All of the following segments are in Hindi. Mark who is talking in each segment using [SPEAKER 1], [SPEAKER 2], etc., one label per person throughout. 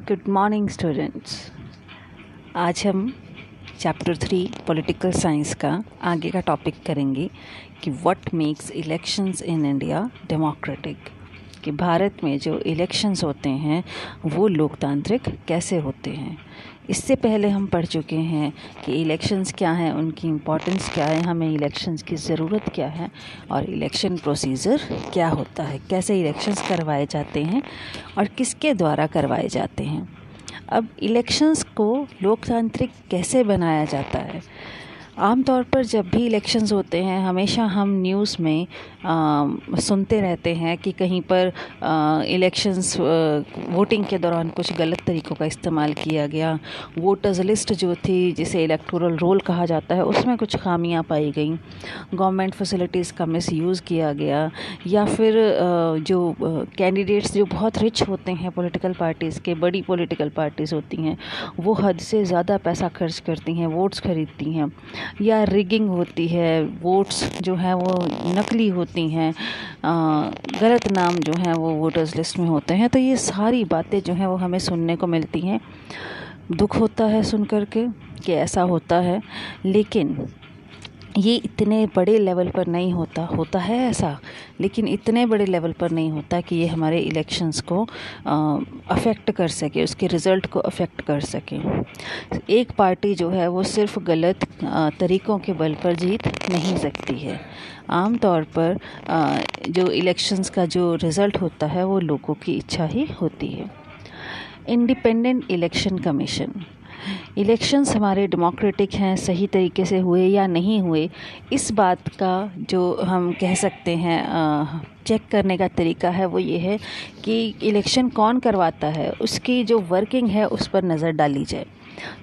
[SPEAKER 1] Good morning students. आज हम चैप्टर 3 पॉलिटिकल साइंस का आगे का टॉपिक करेंगे कि what makes elections in India democratic, कि भारत में जो इलेक्शंस होते हैं वो लोकतांत्रिक कैसे होते हैं। इससे पहले हम पढ़ चुके हैं कि इलेक्शंस क्या हैं, उनकी इम्पोर्टेंस क्या है, हमें इलेक्शंस की ज़रूरत क्या है और इलेक्शन प्रोसीजर क्या होता है, कैसे इलेक्शंस करवाए जाते हैं और किसके द्वारा करवाए जाते हैं। अब इलेक्शंस को लोकतांत्रिक कैसे बनाया जाता है। आमतौर पर जब भी इलेक्शंस होते हैं हमेशा हम न्यूज़ में सुनते रहते हैं कि कहीं पर इलेक्शंस वोटिंग के दौरान कुछ गलत तरीक़ों का इस्तेमाल किया गया, वोटर्स लिस्ट जो थी जिसे इलेक्टोरल रोल कहा जाता है उसमें कुछ खामियां पाई गई, गवर्नमेंट फैसिलिटीज़ का मिसयूज़ किया गया, या फिर जो कैंडिडेट्स जो बहुत रिच होते हैं पॉलिटिकल पार्टीज़ के, बड़ी पॉलिटिकल पार्टीज़ होती हैं वो हद से ज़्यादा पैसा खर्च करती हैं, वोट्स खरीदती हैं, या रिगिंग होती है, वोट्स जो हैं वो नकली होती हैं, गलत नाम जो हैं वो वोटर्स लिस्ट में होते हैं। तो ये सारी बातें जो हैं वो हमें सुनने को मिलती हैं। दुख होता है सुन कर के कि ऐसा होता है, लेकिन ये इतने बड़े लेवल पर नहीं होता है ऐसा, लेकिन इतने बड़े लेवल पर नहीं होता कि ये हमारे इलेक्शंस को अफेक्ट कर सके, उसके रिज़ल्ट को अफेक्ट कर सके। एक पार्टी जो है वो सिर्फ गलत तरीक़ों के बल पर जीत नहीं सकती है। आम तौर पर जो इलेक्शंस का जो रिज़ल्ट होता है वो लोगों की इच्छा ही होती है। इंडिपेंडेंट इलेक्शन कमीशन, इलेक्शंस हमारे डेमोक्रेटिक हैं, सही तरीके से हुए या नहीं हुए, इस बात का जो हम कह सकते हैं चेक करने का तरीका है वो ये है कि इलेक्शन कौन करवाता है, उसकी जो वर्किंग है उस पर नज़र डाली जाए।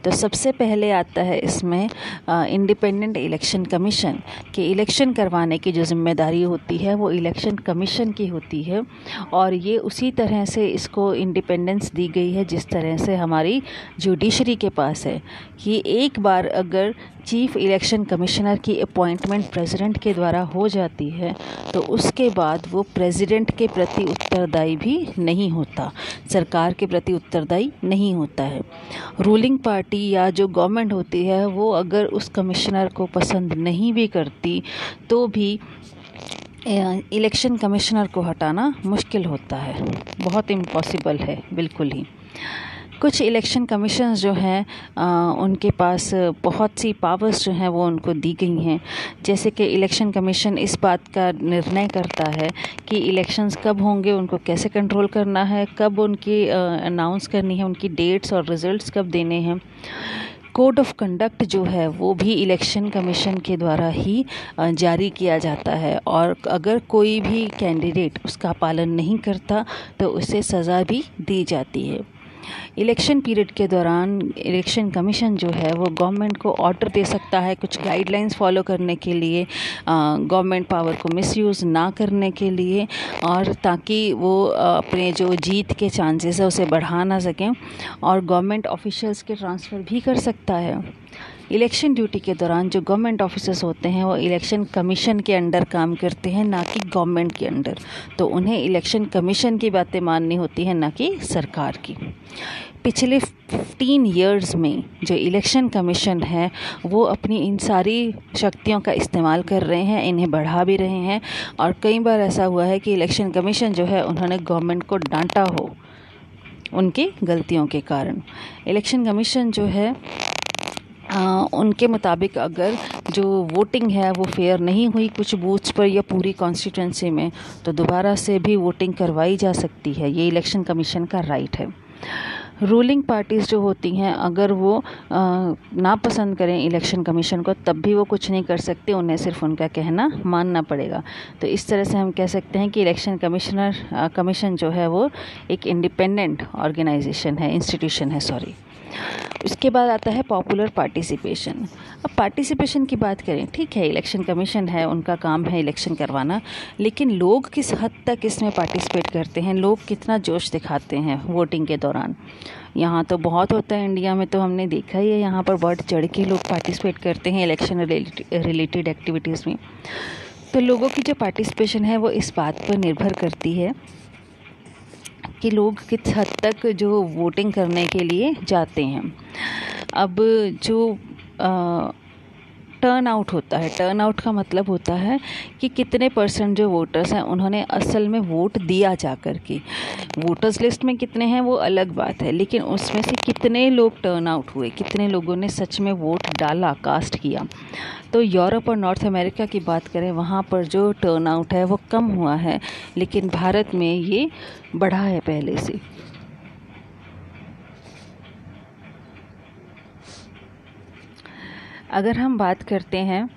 [SPEAKER 1] तो सबसे पहले आता है इसमें इंडिपेंडेंट इलेक्शन कमीशन, कि इलेक्शन करवाने की जो जिम्मेदारी होती है वो इलेक्शन कमीशन की होती है, और ये उसी तरह से इसको इंडिपेंडेंस दी गई है जिस तरह से हमारी जुडिशरी के पास है, कि एक बार अगर चीफ इलेक्शन कमिश्नर की अपॉइंटमेंट प्रेसिडेंट के द्वारा हो जाती है तो उसके बाद वो प्रेसिडेंट के प्रति उत्तरदायी भी नहीं होता, सरकार के प्रति उत्तरदायी नहीं होता है। रूलिंग पार्टी या जो गवर्नमेंट होती है वो अगर उस कमिश्नर को पसंद नहीं भी करती तो भी इलेक्शन कमिश्नर को हटाना मुश्किल होता है, बहुत इम्पॉसिबल है बिल्कुल ही। कुछ इलेक्शन कमीशंस जो हैं उनके पास बहुत सी पावर्स जो हैं वो उनको दी गई हैं, जैसे कि इलेक्शन कमीशन इस बात का निर्णय करता है कि इलेक्शंस कब होंगे, उनको कैसे कंट्रोल करना है, कब उनकी अनाउंस करनी है, उनकी डेट्स और रिज़ल्ट्स कब देने हैं। कोड ऑफ कंडक्ट जो है वो भी इलेक्शन कमीशन के द्वारा ही जारी किया जाता है, और अगर कोई भी कैंडिडेट उसका पालन नहीं करता तो उसे सज़ा भी दी जाती है। इलेक्शन पीरियड के दौरान इलेक्शन कमीशन जो है वो गवर्नमेंट को ऑर्डर दे सकता है कुछ गाइडलाइंस फॉलो करने के लिए, गवर्नमेंट पावर को मिसयूज़ ना करने के लिए, और ताकि वो अपने जो जीत के चांसेस है उसे बढ़ा ना सकें, और गवर्नमेंट ऑफिशियल्स के ट्रांसफ़र भी कर सकता है। इलेक्शन ड्यूटी के दौरान जो गवर्नमेंट ऑफिसर्स होते हैं वो इलेक्शन कमीशन के अंडर काम करते हैं, ना कि गवर्नमेंट के अंडर, तो उन्हें इलेक्शन कमीशन की बातें माननी होती हैं, ना कि सरकार की। पिछले 15 इयर्स में जो इलेक्शन कमीशन है वो अपनी इन सारी शक्तियों का इस्तेमाल कर रहे हैं, इन्हें बढ़ा भी रहे हैं, और कई बार ऐसा हुआ है कि इलेक्शन कमीशन जो है उन्होंने गवर्नमेंट को डांटा हो उनकी गलतियों के कारण। इलेक्शन कमीशन जो है उनके मुताबिक अगर जो वोटिंग है वो फेयर नहीं हुई कुछ बूथ्स पर या पूरी कॉन्स्टिट्यूंसी में, तो दोबारा से भी वोटिंग करवाई जा सकती है, ये इलेक्शन कमीशन का राइट है। रूलिंग पार्टीज़ जो होती हैं अगर वो ना पसंद करें इलेक्शन कमीशन को तब भी वो कुछ नहीं कर सकते, उन्हें सिर्फ उनका कहना मानना पड़ेगा। तो इस तरह से हम कह सकते हैं कि इलेक्शन कमीशन जो है वो एक इंडिपेंडेंट ऑर्गेनाइजेशन है, इंस्टीट्यूशन है, सॉरी। उसके बाद आता है पॉपुलर पार्टिसिपेशन। अब पार्टिसिपेशन की बात करें, ठीक है इलेक्शन कमीशन है, उनका काम है इलेक्शन करवाना, लेकिन लोग किस हद तक इसमें पार्टिसिपेट करते हैं, लोग कितना जोश दिखाते हैं वोटिंग के दौरान। यहाँ तो बहुत होता है, इंडिया में तो हमने देखा ही है, यहाँ पर बढ़ चढ़ के लोग पार्टिसिपेट करते हैं इलेक्शन रिलेटेड एक्टिविटीज़ में। तो लोगों की जो पार्टिसिपेशन है वो इस बात पर निर्भर करती है कि लोग किस हद तक जो वोटिंग करने के लिए जाते हैं। अब जो टर्न आउट होता है, टर्न आउट का मतलब होता है कि कितने परसेंट जो वोटर्स हैं उन्होंने असल में वोट दिया जा कर के। वोटर्स लिस्ट में कितने हैं वो अलग बात है, लेकिन उसमें से कितने लोग टर्न आउट हुए, कितने लोगों ने सच में वोट डाला, कास्ट किया। तो यूरोप और नॉर्थ अमेरिका की बात करें, वहाँ पर जो टर्न आउट है वो कम हुआ है, लेकिन भारत में ये बढ़ा है पहले से। अगर हम बात करते हैं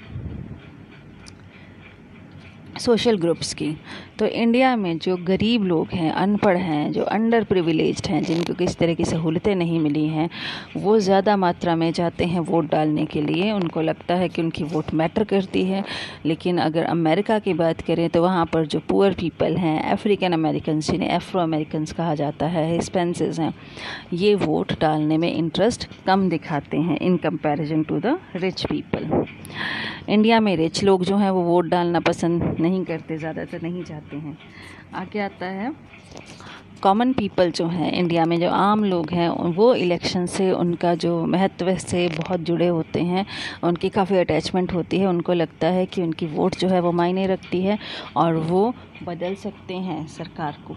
[SPEAKER 1] सोशल ग्रुप्स की, तो इंडिया में जो गरीब लोग हैं, अनपढ़ हैं, जो अंडर प्रिविलेज्ड हैं, जिनको किसी तरह की सहूलतें नहीं मिली हैं, वो ज़्यादा मात्रा में जाते हैं वोट डालने के लिए। उनको लगता है कि उनकी वोट मैटर करती है। लेकिन अगर अमेरिका की बात करें तो वहाँ पर जो पुअर पीपल हैं, अफ्रीकन अमेरिकन्स, जिन्हें एफ्रो अमेरिकन्स कहा जाता है, हिस्पैनिक्स हैं, ये वोट डालने में इंटरेस्ट कम दिखाते हैं in comparison to the rich people. India में रिच लोग जो हैं वो वोट डालना पसंद नहीं करते, ज़्यादातर नहीं चाहते हैं। आगे आता है कॉमन पीपल जो हैं इंडिया में, जो आम लोग हैं, वो इलेक्शन से उनका जो महत्व से बहुत जुड़े होते हैं, उनकी काफ़ी अटैचमेंट होती है। उनको लगता है कि उनकी वोट जो है वो मायने रखती है और वो बदल सकते हैं सरकार को।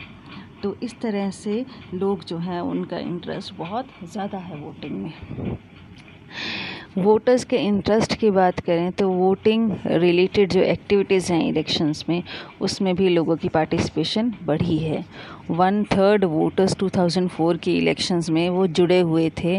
[SPEAKER 1] तो इस तरह से लोग जो हैं उनका इंटरेस्ट बहुत ज़्यादा है वोटिंग में। वोटर्स के इंटरेस्ट की बात करें तो वोटिंग रिलेटेड जो एक्टिविटीज़ हैं इलेक्शंस में, उसमें भी लोगों की पार्टिसिपेशन बढ़ी है। 1/3 वोटर्स 2004 की इलेक्शंस में वो जुड़े हुए थे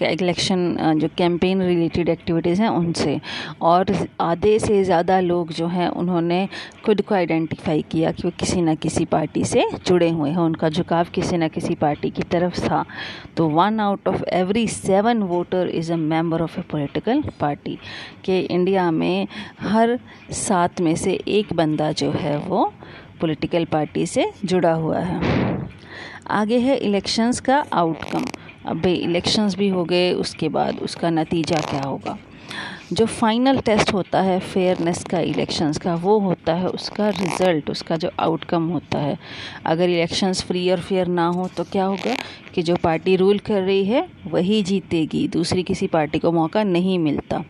[SPEAKER 1] इलेक्शन जो कैंपेन रिलेटेड एक्टिविटीज़ हैं उनसे, और आधे से ज़्यादा लोग जो हैं उन्होंने खुद को आइडेंटिफाई किया कि वो किसी न किसी पार्टी से जुड़े हुए हैं, उनका झुकाव किसी न किसी पार्टी की तरफ था। तो 1 out of every 7 voter is a member of A political party, कि इंडिया में हर 7 में से एक बंदा जो है वो पॉलिटिकल पार्टी से जुड़ा हुआ है। आगे है इलेक्शंस का आउटकम। अब भाई इलेक्शंस भी हो गए, उसके बाद उसका नतीजा क्या होगा। जो फाइनल टेस्ट होता है फेयरनेस का इलेक्शंस का, वो होता है उसका रिज़ल्ट, उसका जो आउटकम होता है। अगर इलेक्शंस फ्री और फेयर ना हो तो क्या होगा कि जो पार्टी रूल कर रही है वही जीतेगी, दूसरी किसी पार्टी को मौका नहीं मिलता।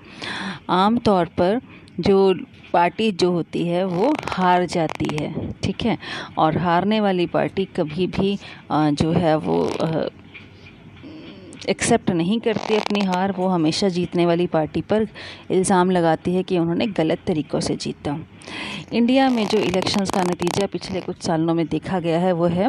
[SPEAKER 1] आम तौर पर जो पार्टी जो होती है वो हार जाती है, ठीक है, और हारने वाली पार्टी कभी भी जो है वो एक्सेप्ट नहीं करती अपनी हार। वो हमेशा जीतने वाली पार्टी पर इल्ज़ाम लगाती है कि उन्होंने गलत तरीक़ों से जीता। इंडिया में जो इलेक्शंस का नतीजा पिछले कुछ सालों में देखा गया है वो है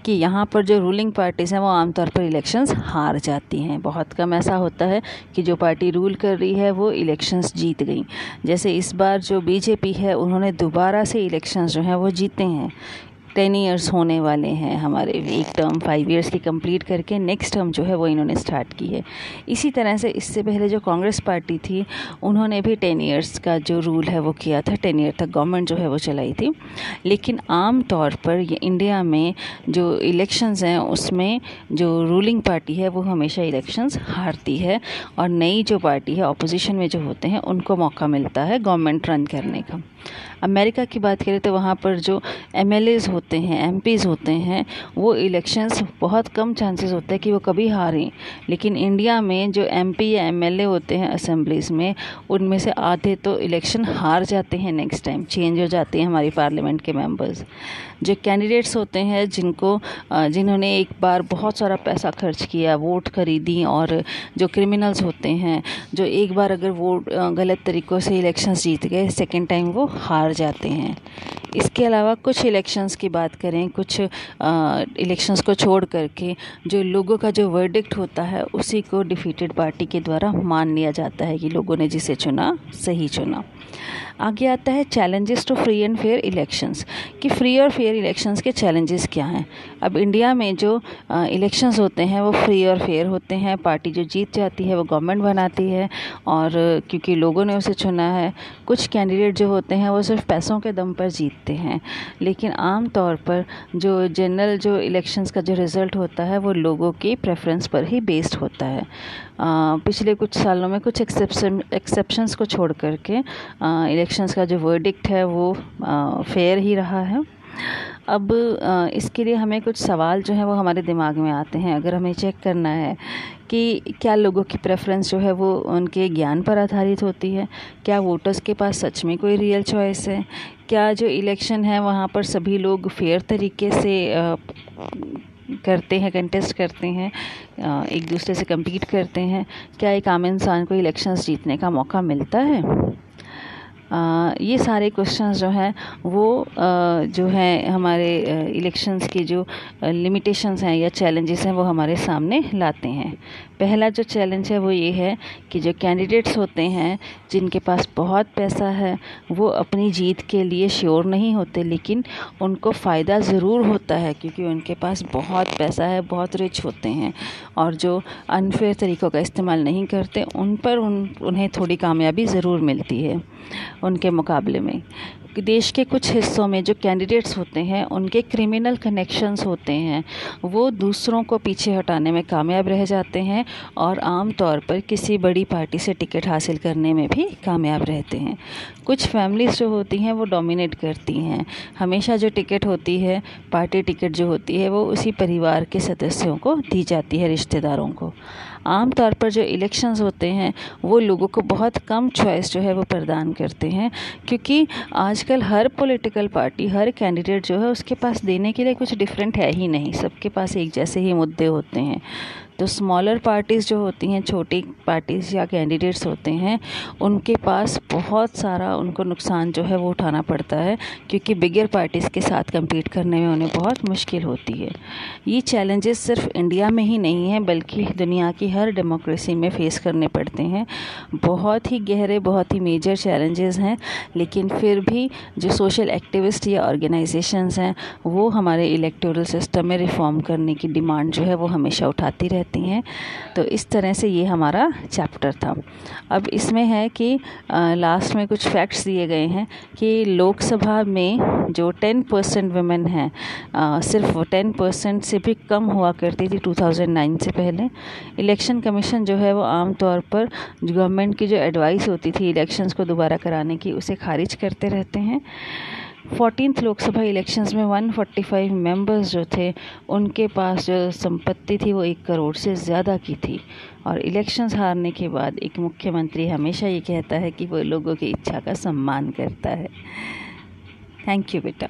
[SPEAKER 1] कि यहाँ पर जो रूलिंग पार्टीज़ हैं वो आमतौर पर इलेक्शंस हार जाती हैं। बहुत कम ऐसा होता है कि जो पार्टी रूल कर रही है वो इलेक्शंस जीत गई। जैसे इस बार जो बीजेपी है उन्होंने दोबारा से इलेक्शंस जो हैं वो जीते हैं। 10 ईयर्स होने वाले हैं हमारे, एक टर्म 5 ईयर्स की कंप्लीट करके नेक्स्ट टर्म जो है वो इन्होंने स्टार्ट की है। इसी तरह से इससे पहले जो कांग्रेस पार्टी थी उन्होंने भी 10 ईयर्स का जो रूल है वो किया था, 10 ईयर तक गवर्नमेंट जो है वो चलाई थी। लेकिन आम तौर पर ये इंडिया में जो इलेक्शंस हैं उसमें जो रूलिंग पार्टी है वो हमेशा इलेक्शंस हारती है, और नई जो पार्टी है ऑपोजिशन में जो होते हैं उनको मौका मिलता है गवर्नमेंट रन करने का। अमेरिका की बात करें तो वहाँ पर जो MLAs होते हैं, MPs होते हैं, वो इलेक्शंस बहुत कम चांसेस होते हैं कि वो कभी हारें। लेकिन इंडिया में जो MP या MLA होते हैं असेंबलीज़ में, उनमें से आधे तो इलेक्शन हार जाते हैं, नेक्स्ट टाइम चेंज हो जाते हैं हमारी पार्लियामेंट के मेंबर्स। जो कैंडिडेट्स होते हैं जिन्होंने एक बार बहुत सारा पैसा खर्च किया, वोट खरीदी, और जो क्रिमिनल्स होते हैं जो एक बार अगर वोट गलत तरीक़ों से इलेक्शंस जीत गए, सेकेंड टाइम वो हार जाते हैं। इसके अलावा कुछ इलेक्शंस की बात करें, कुछ इलेक्शंस को छोड़ करके जो लोगों का जो वर्डिक्ट होता है उसी को डिफीटेड पार्टी के द्वारा मान लिया जाता है कि लोगों ने जिसे चुना सही चुना। आगे आता है challenges to free and fair elections, कि फ्री और फेयर इलेक्शंस के चैलेंजेस क्या हैं। अब इंडिया में जो इलेक्शंस होते हैं वो फ्री और फेयर होते हैं, पार्टी जो जीत जाती है वो गवर्नमेंट बनाती है, और क्योंकि लोगों ने उसे चुना है। कुछ कैंडिडेट जो होते हैं वो सिर्फ पैसों के दम पर जीतते हैं, लेकिन आम तौर पर जो जनरल जो इलेक्शंस का जो रिज़ल्ट होता है वो लोगों की प्रेफरेंस पर ही बेस्ड होता है। पिछले कुछ सालों में कुछ एक्सेप्शंस को छोड़ करके इलेक्शंस का जो वर्डिक्ट है वो फेयर ही रहा है। अब इसके लिए हमें कुछ सवाल जो है वो हमारे दिमाग में आते हैं। अगर हमें चेक करना है कि क्या लोगों की प्रेफरेंस जो है वो उनके ज्ञान पर आधारित होती है, क्या वोटर्स के पास सच में कोई रियल चॉइस है, क्या जो इलेक्शन है वहाँ पर सभी लोग फेयर तरीके से करते हैं, कंटेस्ट करते हैं, एक दूसरे से compete करते हैं, क्या एक आम इंसान को इलेक्शंस जीतने का मौका मिलता है। ये सारे क्वेश्चंस जो हैं वो जो है हमारे इलेक्शंस की जो लिमिटेशंस हैं या चैलेंजेस हैं वो हमारे सामने लाते हैं। पहला जो चैलेंज है वो ये है कि जो कैंडिडेट्स होते हैं जिनके पास बहुत पैसा है वो अपनी जीत के लिए श्योर नहीं होते, लेकिन उनको फ़ायदा ज़रूर होता है क्योंकि उनके पास बहुत पैसा है, बहुत रिच होते हैं, और जो अनफेयर तरीक़ों का इस्तेमाल नहीं करते उन पर उन्हें थोड़ी कामयाबी ज़रूर मिलती है उनके मुकाबले में। देश के कुछ हिस्सों में जो कैंडिडेट्स होते हैं उनके क्रिमिनल कनेक्शंस होते हैं, वो दूसरों को पीछे हटाने में कामयाब रह जाते हैं और आम तौर पर किसी बड़ी पार्टी से टिकट हासिल करने में भी कामयाब रहते हैं। कुछ फैमिलीज़ जो होती हैं वो डोमिनेट करती हैं, हमेशा जो टिकट होती है, पार्टी टिकट जो होती है वो उसी परिवार के सदस्यों को दी जाती है, रिश्तेदारों को। आम तौर पर जो इलेक्शंस होते हैं वो लोगों को बहुत कम चॉइस जो है वो प्रदान करते हैं, क्योंकि आजकल हर पॉलिटिकल पार्टी, हर कैंडिडेट जो है उसके पास देने के लिए कुछ डिफरेंट है ही नहीं, सबके पास एक जैसे ही मुद्दे होते हैं। तो स्मॉलर पार्टीज़ जो होती हैं, छोटी पार्टीज़ या कैंडिडेट्स होते हैं, उनके पास बहुत सारा उनको नुकसान जो है वो उठाना पड़ता है, क्योंकि बिगर पार्टीज़ के साथ compete करने में उन्हें बहुत मुश्किल होती है। ये चैलेंजेस सिर्फ इंडिया में ही नहीं हैं बल्कि दुनिया की हर डेमोक्रेसी में फेस करने पड़ते हैं। बहुत ही गहरे, बहुत ही मेजर चैलेंजेस हैं, लेकिन फिर भी जो सोशल एक्टिविस्ट या ऑर्गेनाइजेशंस हैं वो हमारे इलेक्टोरल सिस्टम में रिफॉर्म करने की डिमांड जो है वो हमेशा उठाती रहती हैं। तो इस तरह से ये हमारा चैप्टर था। अब इसमें है कि लास्ट में कुछ फैक्ट्स दिए गए हैं कि लोकसभा में जो 10% वुमेन हैं, सिर्फ 10% से भी कम हुआ करती थी 2009 से पहले। इलेक्शन कमीशन जो है वो आम तौर पर गवर्नमेंट की जो एडवाइस होती थी इलेक्शंस को दोबारा कराने की, उसे खारिज करते रहते हैं। 14th लोकसभा इलेक्शंस में 145 मेंबर्स जो थे उनके पास जो संपत्ति थी वो 1 करोड़ से ज़्यादा की थी। और इलेक्शंस हारने के बाद एक मुख्यमंत्री हमेशा ये कहता है कि वो लोगों की इच्छा का सम्मान करता है। थैंक यू बेटा।